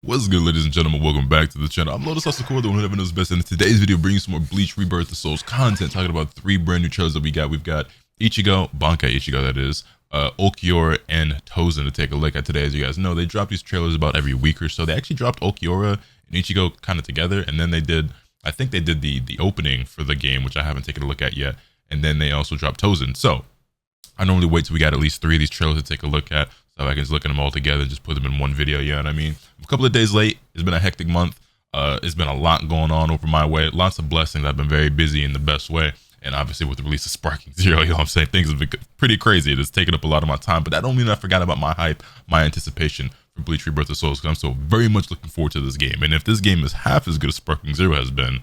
What's good, ladies and gentlemen? Welcome back to the channel. I'm LotusAsakura, the one who never knows best, and in today's video brings some more Bleach Rebirth the Souls content, talking about 3 brand new trailers that we got. We've got Ichigo, Bankai Ichigo that is, Ulquiorra, and Tosen to take a look at today. As you guys know, they drop these trailers about every week or so. They actually dropped Ulquiorra and Ichigo kind of together, and then they did, I think they did the opening for the game, which I haven't taken a look at yet, and then they also dropped Tosen. So I normally wait till we got at least 3 of these trailers to take a look at, so I can just look at them all together and just put them in one video, you know what I mean? I'm a couple of days late. It's been a hectic month. It's been a lot going on over my way. Lots of blessings. I've been very busy in the best way. And obviously with the release of Sparking Zero, you know what I'm saying? Things have been pretty crazy. It has taken up a lot of my time, but that don't mean I forgot about my hype, my anticipation for Bleach Rebirth the Souls, because I'm still very much looking forward to this game. And if this game is half as good as Sparking Zero has been,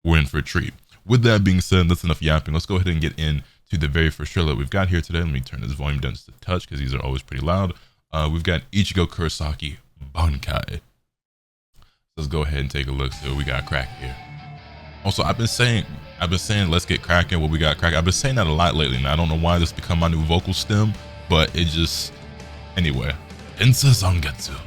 we're in for a treat. With that being said, that's enough yapping. Let's go ahead and get in to the very first trailer that we've got here today. Let me turn this volume down just a touch because these are always pretty loud. We've got Ichigo Kurosaki Bankai. Let's go ahead and take a look. See what we got cracking here. Also, I've been saying let's get cracking. What we got cracking. I've been saying that a lot lately, and I don't know why this become my new vocal stem, but it just anyway. Tensa Zangetsu.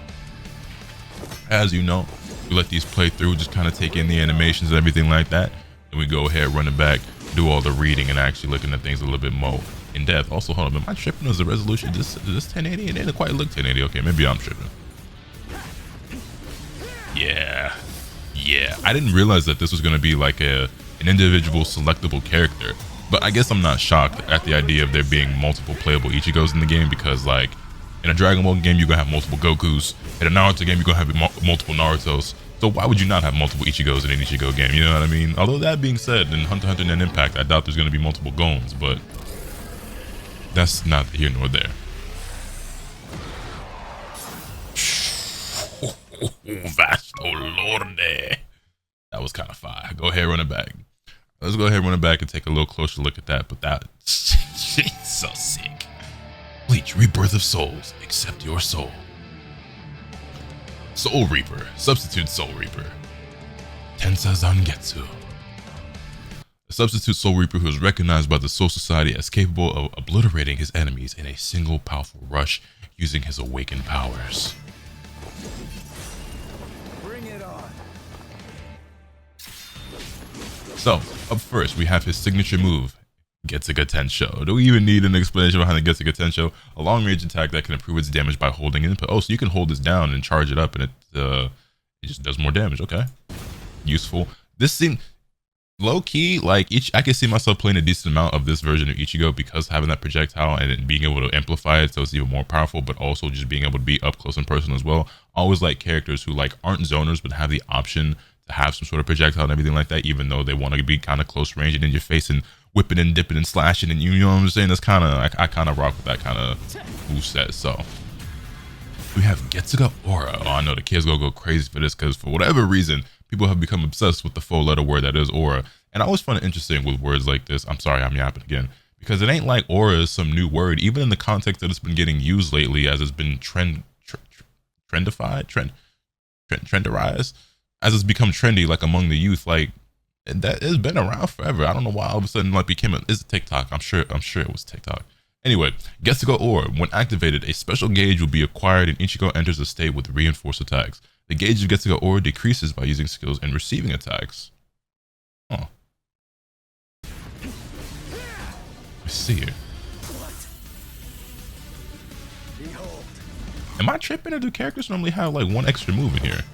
As you know, we let these play through, just kind of take in the animations and everything like that, and we go ahead, run it back, do all the reading, and actually looking at things a little bit more in depth. Also, hold on, am I tripping? Is the resolution just 1080? It didn't quite look 1080. Okay, maybe I'm tripping. Yeah. I didn't realize that this was going to be like an individual selectable character, but I guess I'm not shocked at the idea of there being multiple playable Ichigos in the game, because like in a Dragon Ball game you're gonna have multiple Gokus, in a Naruto game you're gonna have multiple Narutos, so why would you not have multiple Ichigos in an Ichigo game, you know what I mean? Although that being said, in Hunter x Hunter and Impact I doubt there's gonna be multiple Gons, but that's not here nor there. Vasto Lorde. That was kind of fire. Go ahead, run it back. Let's go ahead, run it back, and take a little closer look at that. But that shit's so sick. Bleach Rebirth of Souls. Accept your soul. Soul Reaper. Substitute Soul Reaper. Tensa Zangetsu. A substitute Soul Reaper who is recognized by the Soul Society as capable of obliterating his enemies in a single powerful rush using his awakened powers. So, up first, we have his signature move, Getsuga Tensho. Do we even need an explanation behind the Getsuga Tensho? A long-range attack that can improve its damage by holding input. Oh, so you can hold this down and charge it up, and it just does more damage. Okay, useful. This seemed low-key, like, I can see myself playing a decent amount of this version of Ichigo, because having that projectile and it being able to amplify it so it's even more powerful, but also just being able to be up close and personal as well. I always like characters who like aren't zoners but have the option to have some sort of projectile and everything like that, even though they want to be kind of close range and in your face and whipping and dipping and slashing, and you know what I'm saying? That's kind of, I kind of rock with that kind of moveset. So we have Getsuga Aura. Oh, I know the kids gonna go crazy for this, because for whatever reason people have become obsessed with the 4-letter word that is aura, and I always find it interesting with words like this. I'm sorry, I'm yapping again, because it ain't like aura is some new word, even in the context that it's been getting used lately, as it's been trenderized, as it's become trendy, like among the youth. Like that has been around forever. I don't know why all of a sudden like became is it TikTok? I'm sure it was TikTok. Anyway, Getsuga Aura. When activated, a special gauge will be acquired and Ichigo enters a state with reinforced attacks. The gauge of Getsuga Aura decreases by using skills and receiving attacks. Oh. Let's see here. Am I tripping, or do characters normally have like one extra move in here?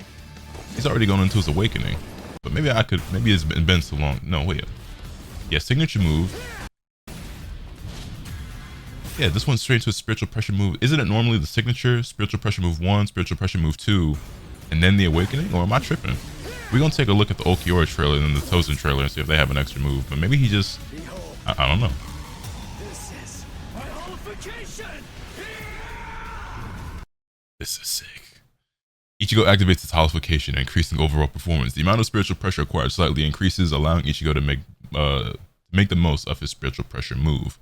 He's already gone into his awakening, but maybe it's been so long. No, wait. Yeah, signature move. Yeah, this one's straight to a spiritual pressure move. Isn't it normally the signature, spiritual pressure move 1, spiritual pressure move 2, and then the awakening? Or am I tripping? We're gonna take a look at the Ulquiorra trailer and then the Tosen trailer and see if they have an extra move. But maybe he just, I don't know. This is sick. Ichigo activates its holification, increasing overall performance. The amount of spiritual pressure acquired slightly increases, allowing Ichigo to make the most of his spiritual pressure move.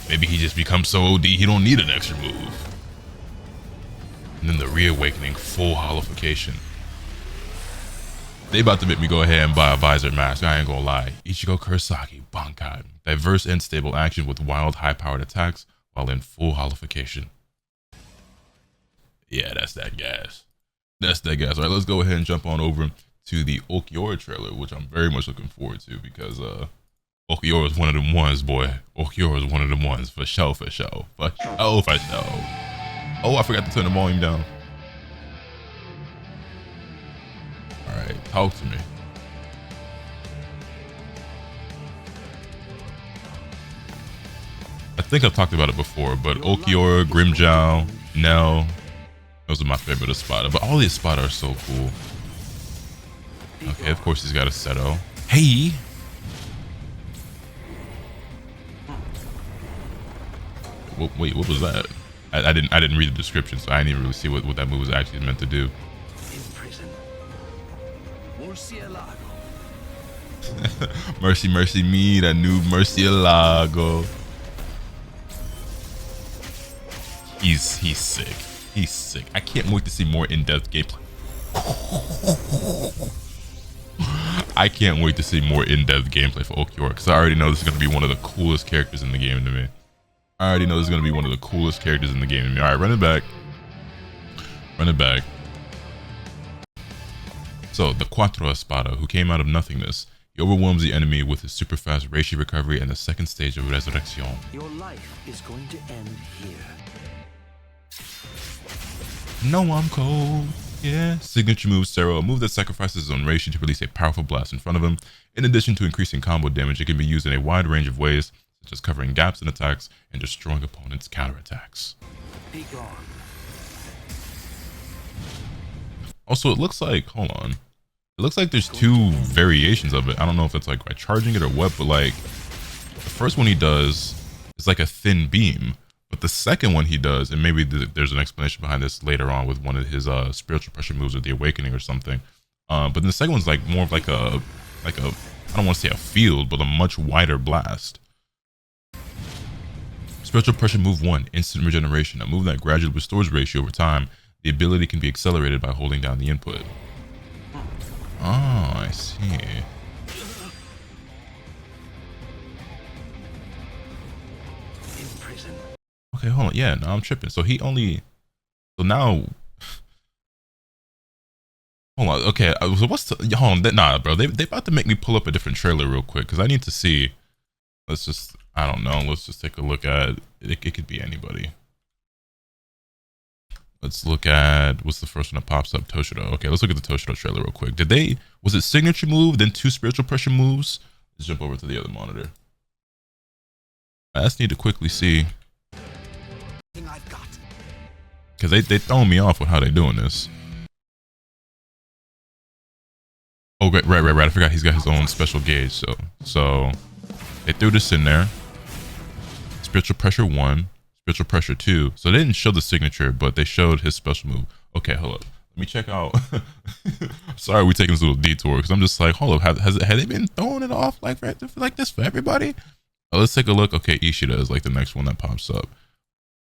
Maybe he just becomes so OD he don't need an extra move. And then the reawakening, full holification. They about to make me go ahead and buy a visor mask. I ain't gonna lie. Ichigo Kurosaki, Bankai. Diverse and stable action with wild, high-powered attacks while in full holification. Yeah, that's that gas. That's that gas. All right, let's go ahead and jump on over to the Ulquiorra trailer, which I'm very much looking forward to because Ulquiorra is one of them ones, boy. Ulquiorra is one of them ones, for sure, for sure. For sure, for sure. Oh, I forgot to turn the volume down. All right, talk to me. I think I've talked about it before, but Ulquiorra, Grimmjow, Nell, those are my favorite Espada. But all the Espada are so cool. Okay, of course he's got a Seto. Hey! Wait, what was that? I didn't read the description, so I didn't even really see what that move was actually meant to do. In prison. Mercy, mercy me, that new Murcielago. He's sick. He's sick. I can't wait to see more in-depth gameplay. I can't wait to see more in-depth gameplay for Ulquiorra because I already know this is going to be one of the coolest characters in the game to me. I already know this is going to be one of the coolest characters in the game to me. All right, run it back. Run it back. So, the Quattro Espada, who came out of nothingness, he overwhelms the enemy with his super fast Reishi recovery and the second stage of Resurrection. Your life is going to end here. No, I'm cold. Yeah. Signature move, Sero, a move that sacrifices his own Reishi to release a powerful blast in front of him. In addition to increasing combo damage, it can be used in a wide range of ways, such as covering gaps in attacks and destroying opponents' counterattacks. Be gone. Also, it looks like, hold on. It looks like there's two variations of it. I don't know if it's like by charging it or what, but like the first one he does is like a thin beam. But the second one he does, and maybe there's an explanation behind this later on with one of his spiritual pressure moves or the awakening or something. But then the second one's like more of like a I don't want to say a field, but a much wider blast. Spiritual pressure move 1, instant regeneration, a move that gradually restores Reishi over time. The ability can be accelerated by holding down the input. Oh, I see. Okay, hold on. Yeah, no, I'm tripping. So he only. So now. Hold on. Okay. So what's the. Hold on. Nah, bro. They about to make me pull up a different trailer real quick because I need to see. Let's just. I don't know. Let's just take a look at. It could be anybody. Let's look at. What's the first one that pops up? Toshido. Okay, let's look at the Toshido trailer real quick. Did they. Was it signature move, then 2 spiritual pressure moves? Let's jump over to the other monitor. I just need to quickly see. Because they throwing me off with how they doing this. Oh, right. I forgot he's got his own special gauge. So they threw this in there. Spiritual pressure 1, spiritual pressure 2. So they didn't show the signature, but they showed his special move. Okay, hold up. Let me check out. Sorry, we're taking this little detour because I'm just like, hold up. Have they been throwing it off like this for everybody? Let's take a look. Okay, Ishida is like the next one that pops up.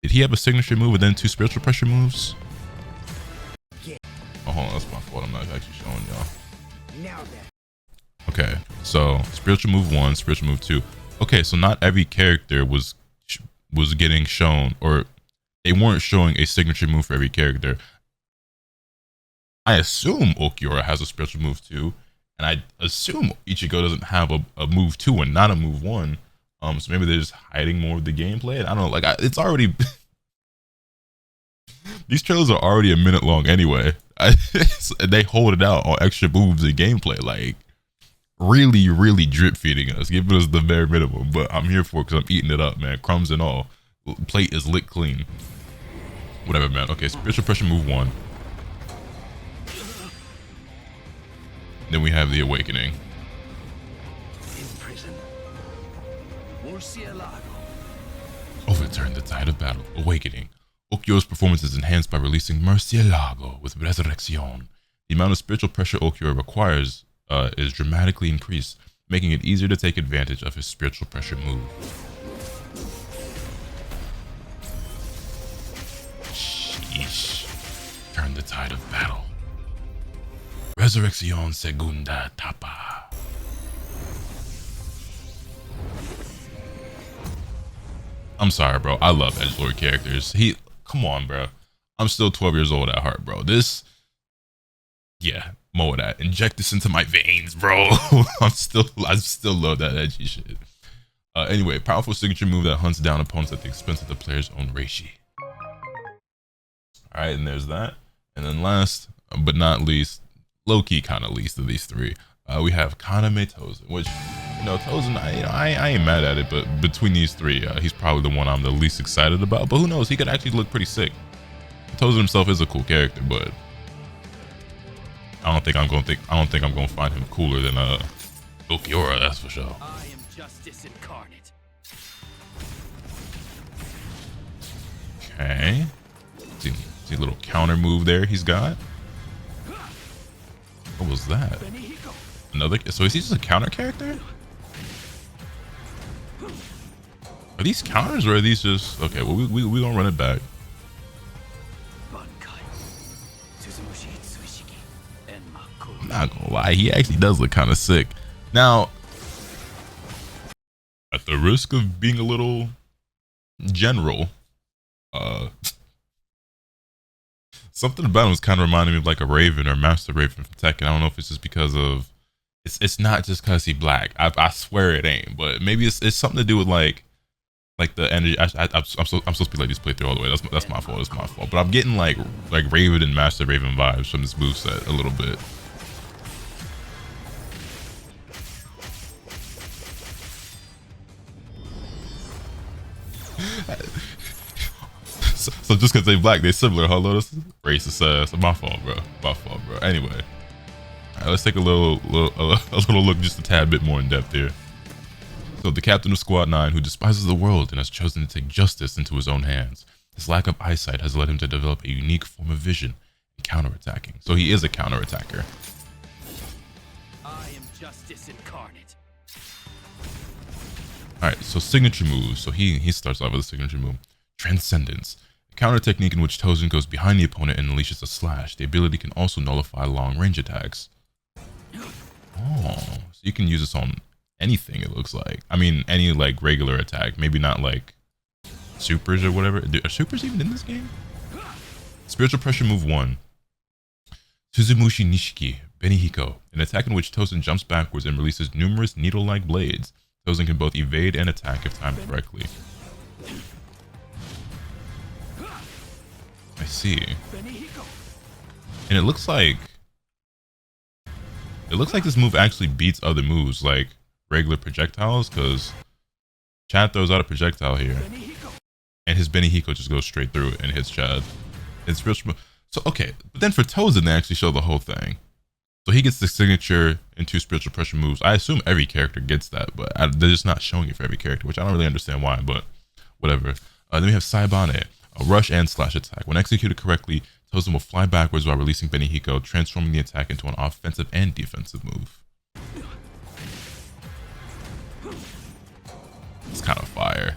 Did he have a signature move and then 2 spiritual pressure moves? Oh, hold on, that's my fault. I'm not actually showing y'all. Okay, so spiritual move 1, spiritual move 2. Okay, so not every character was getting shown, or they weren't showing a signature move for every character. I assume Ulquiorra has a spiritual move 2, and I assume Ichigo doesn't have a move 2 and not a move 1. So maybe they're just hiding more of the gameplay. I don't know. Like, it's already. These trailers are already a minute long anyway. They hold it out on extra moves and gameplay. Like, really, really drip feeding us, giving us the bare minimum. But I'm here for it because I'm eating it up, man. Crumbs and all. Plate is licked clean. Whatever, man. Okay, spiritual pressure move 1. Then we have the awakening. Overturn the tide of battle. Awakening. Ulquiorra's performance is enhanced by releasing Murcielago with Resurrection. The amount of spiritual pressure Ulquiorra requires is dramatically increased, making it easier to take advantage of his spiritual pressure move. Sheesh. Turn the tide of battle. Resurrección Segunda Etapa. I'm sorry, bro. I love edgelord characters. Come on, bro. I'm still 12 years old at heart, bro. Yeah, more of that. Inject this into my veins, bro. I still love that edgy shit. Anyway, powerful signature move that hunts down opponents at the expense of the player's own reishi. All right, and there's that. And then last but not least, low-key kind of least of these three, we have Kaname Tosen, which, Tosen, I ain't mad at it, but between these three, he's probably the one I'm the least excited about. But who knows? He could actually look pretty sick. Tosen himself is a cool character, but I don't think I'm gonna find him cooler than Ulquiorra, that's for sure. I am justice incarnate. Okay. See a little counter move there he's got. What was that? Another? So is he just a counter character? Are these counters or are these just okay? Well, we gonna run it back. I'm not gonna lie, he actually does look kind of sick. Now, at the risk of being a little general, something about him was kind of reminding me of like a Raven or Master Raven from Tekken. I don't know if it's just because of it's not just because he's black. I swear it ain't, but maybe it's something to do with like the energy. I'm supposed to be like this playthrough all the way. That's my fault. It's my fault. But I'm getting like Raven and Master Raven vibes from this moveset a little bit. So just because they black, they similar, huh, Lotus? Racist ass. My fault, bro. My fault, bro. Anyway, all right, let's take a little look, just a tad bit more in depth here. So the captain of Squad 9, who despises the world and has chosen to take justice into his own hands. His lack of eyesight has led him to develop a unique form of vision and counterattacking. So he is a counterattacker. I am justice incarnate. All right, so signature moves. So he starts off with a signature move, Transcendence. A counter technique in which Tosen goes behind the opponent and unleashes a slash. The ability can also nullify long range attacks. Oh, so you can use this on anything, it looks like. I mean, any like regular attack, maybe not like supers or whatever. Are supers even in this game? Spiritual pressure move 1. Suzumushi Nishiki, Benihiko. An attack in which Tosen jumps backwards and releases numerous needle-like blades. Tosen can both evade and attack if timed correctly. I see. And it looks like this move actually beats other moves like regular projectiles, because Chad throws out a projectile here and his Benihiko just goes straight through it and hits Chad. It's spiritual. So okay, but then for Tosen they actually show the whole thing. So he gets the signature and 2 spiritual pressure moves. I assume every character gets that, but they're just not showing it for every character, which I don't really understand why, but whatever. Then we have Saibane, a rush and slash attack. When executed correctly, Tosen will fly backwards while releasing Benihiko, transforming the attack into an offensive and defensive move. It's kind of fire.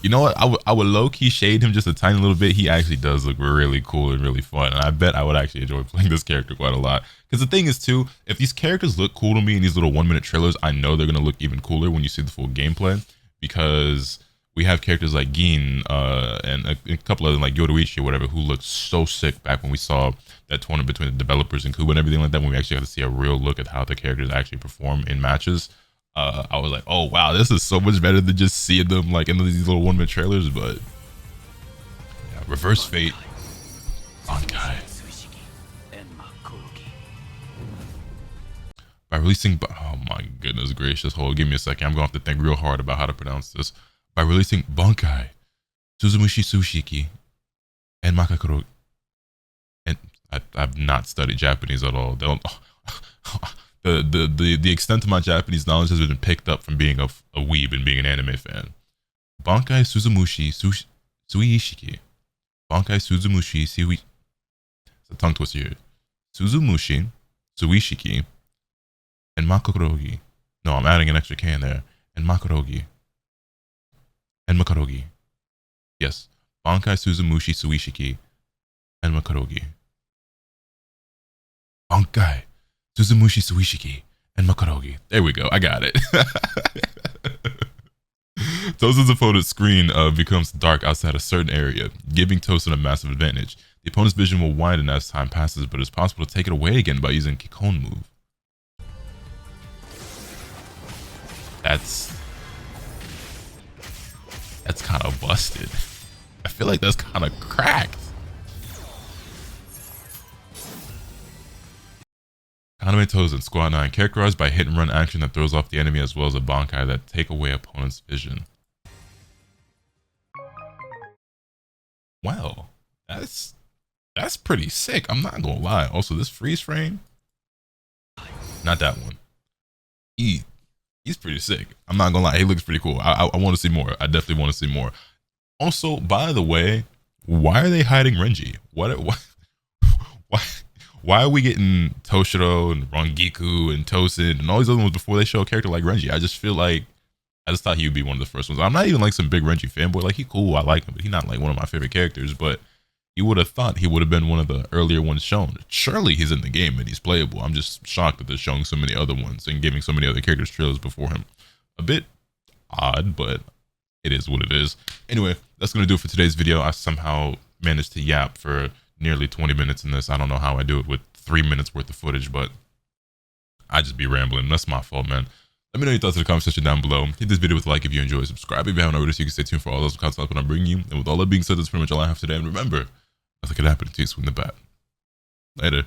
You know what? I would low-key shade him just a tiny little bit. He actually does look really cool and really fun. And I bet I would actually enjoy playing this character quite a lot. Because the thing is, too, if these characters look cool to me in these little 1-minute trailers, I know they're going to look even cooler when you see the full gameplay. Because we have characters like Gin and a couple of them like Yoruichi or whatever who looked so sick back when we saw that tournament between the developers and Kuba and everything like that, when we actually got to see a real look at how the characters actually perform in matches. I was like, oh wow, this is so much better than just seeing them like in these little 1-minute trailers. But yeah, Reverse Fate, Bankai. By releasing, oh my goodness gracious, hold, give me a second. I'm going to have to think real hard about how to pronounce this. By releasing Bankai, Suzumushi Tsushiki, and Makakuro, and I've not studied Japanese at all. The extent of my Japanese knowledge has been picked up from being a weeb and being an anime fan. Bankai Suzumushi Suishiki. Bankai Suzumushi Sui. It's a tongue twister here. Suzumushi Suishiki and Makarogi. No, I'm adding an extra K in there. And Makarogi. And Makarogi. Yes. Bankai Suzumushi Suishiki and Makarogi. Bankai Suzumushi Suishiki, and Makarogi. There we go. I got it. Tosen's opponent's screen becomes dark outside a certain area, giving Tosen a massive advantage. The opponent's vision will widen as time passes, but it's possible to take it away again by using Kikon move. That's kind of busted. I feel like that's kind of cracked. Kaname Tosen, Squad 9, characterized by hit and run action that throws off the enemy as well as a Bankai that take away opponent's vision. Wow, that's pretty sick. I'm not gonna lie. Also, this freeze frame, not that one. He's pretty sick. I'm not gonna lie. He looks pretty cool. I want to see more. I definitely want to see more. Also, by the way, why are they hiding Renji? Why are we getting Toshiro and Rangiku and Tosen and all these other ones before they show a character like Renji? I just feel like, I just thought he would be one of the first ones. I'm not even like some big Renji fanboy. Like, he cool, I like him, but he's not like one of my favorite characters. But you would have thought he would have been one of the earlier ones shown. Surely he's in the game and he's playable. I'm just shocked that they're showing so many other ones and giving so many other characters trailers before him. A bit odd, but it is what it is. Anyway, that's going to do it for today's video. I somehow managed to yap for nearly 20 minutes in this. I don't know how I do it with 3 minutes worth of footage, but I just be rambling. That's my fault, man. Let me know your thoughts in the comment section down below. Hit this video with a like if you enjoy. Subscribe if you haven't already so you can stay tuned for all those content when I bring you. And with all that being said, that's pretty much all I have today. And remember, nothing could happen until you swing the bat. Later.